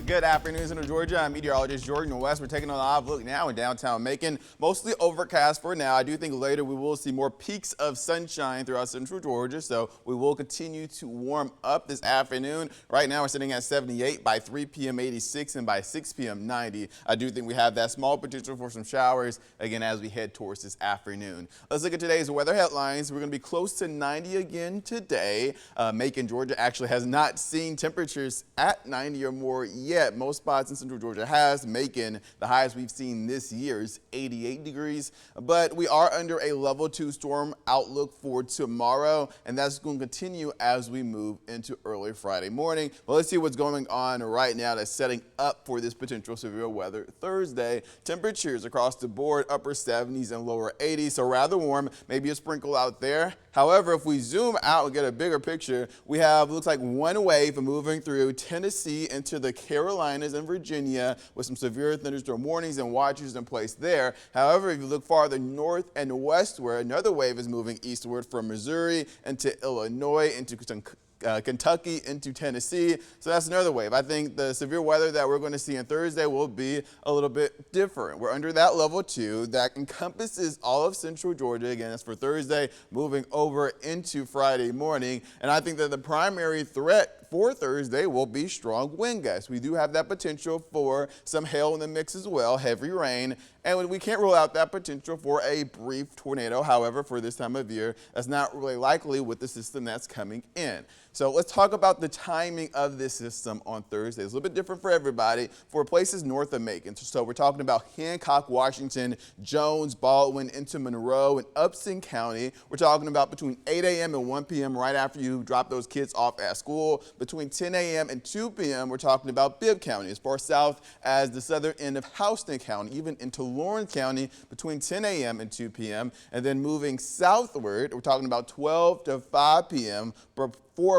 Good afternoon, Central Georgia. I'm meteorologist Jordan West. We're taking a live look now in downtown Macon. Mostly overcast for now. I do think later we will see more peaks of sunshine throughout Central Georgia, so we will continue to warm up this afternoon. Right now we're sitting at 78, by 3 p.m. 86, and by 6 p.m. 90. I do think we have that small potential for some showers again as we head towards this afternoon. Let's look at today's weather headlines. We're going to be close to 90 again today. Macon, Georgia actually has not seen temperatures at 90 or more yet. Most spots in Central Georgia has. Macon, the highest we've seen this year is 88 degrees, but we are under a level 2 storm outlook for tomorrow, and that's going to continue as we move into early Friday morning. Well, let's see what's going on right now that's setting up for this potential severe weather Thursday. Temperatures across the board, upper 70s and lower 80s, so rather warm, maybe a sprinkle out there. However, if we zoom out and get a bigger picture, we have, looks like one wave moving through Tennessee into the Carolinas and Virginia with some severe thunderstorm warnings and watches in place there. However, if you look farther north and westward, another wave is moving eastward from Missouri into Illinois, into Kentucky, into Tennessee. So that's another wave. I think the severe weather that we're going to see on Thursday will be a little bit different. We're under that level 2 that encompasses all of Central Georgia. Again, that's for Thursday, moving over into Friday morning. And I think that the primary threat for Thursday will be strong wind gusts. We do have that potential for some hail in the mix as well, heavy rain, and we can't rule out that potential for a brief tornado. However, for this time of year, that's not really likely with the system that's coming in. So let's talk about the timing of this system on Thursday. It's a little bit different for everybody for places north of Macon. So we're talking about Hancock, Washington, Jones, Baldwin, into Monroe, and Upson County. We're talking about between 8 a.m. and 1 p.m. right after you drop those kids off at school. Between 10 a.m. and 2 p.m., we're talking about Bibb County, as far south as the southern end of Houston County, even into Lawrence County between 10 a.m. and 2 p.m. And then moving southward, we're talking about 12 to 5 p.m. for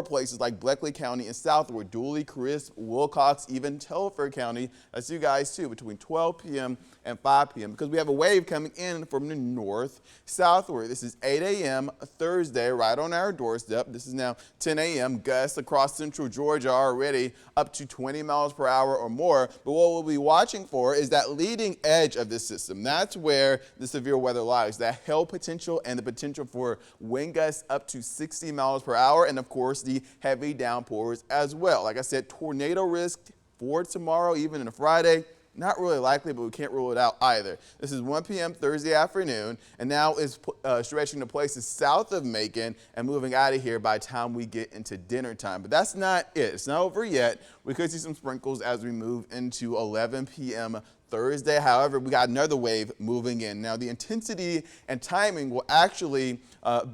places like Bleckley County and southward, Dooley, Crisp, Wilcox, even Telfair County. That's you guys too, between 12 p.m. and 5 p.m. because we have a wave coming in from the north southward. This is 8 a.m. Thursday, right on our doorstep. This is now 10 a.m. Gusts across Central Georgia already up to 20 miles per hour or more. But what we'll be watching for is that leading edge of this system. That's where the severe weather lies, that hail potential and the potential for wind gusts up to 60 miles per hour, and of course the heavy downpours as well. Like I said, tornado risk for tomorrow, even in Friday. Not really likely, but we can't rule it out either. This is 1 p.m. Thursday afternoon, and now is stretching to places south of Macon and moving out of here by the time we get into dinner time. But that's not it. It's not over yet. We could see some sprinkles as we move into 11 p.m. Thursday. However, we got another wave moving in. Now, the intensity and timing will actually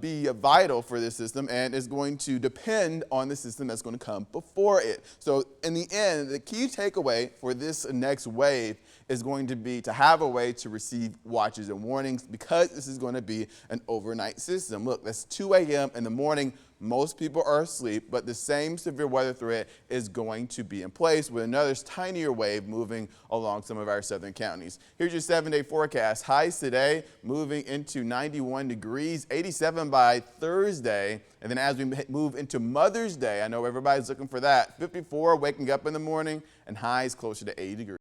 be vital for this system, and is going to depend on the system that's going to come before it. So in the end, the key takeaway for this next wave is going to be to have a way to receive watches and warnings, because this is going to be an overnight system. Look, that's 2 a.m. in the morning. Most people are asleep, but the same severe weather threat is going to be in place with another tinier wave moving along some of our southern counties. Here's your 7-day forecast. Highs today moving into 91 degrees, 87 by Thursday. And then as we move into Mother's Day, I know everybody's looking for that, 54 waking up in the morning, and highs closer to 80 degrees.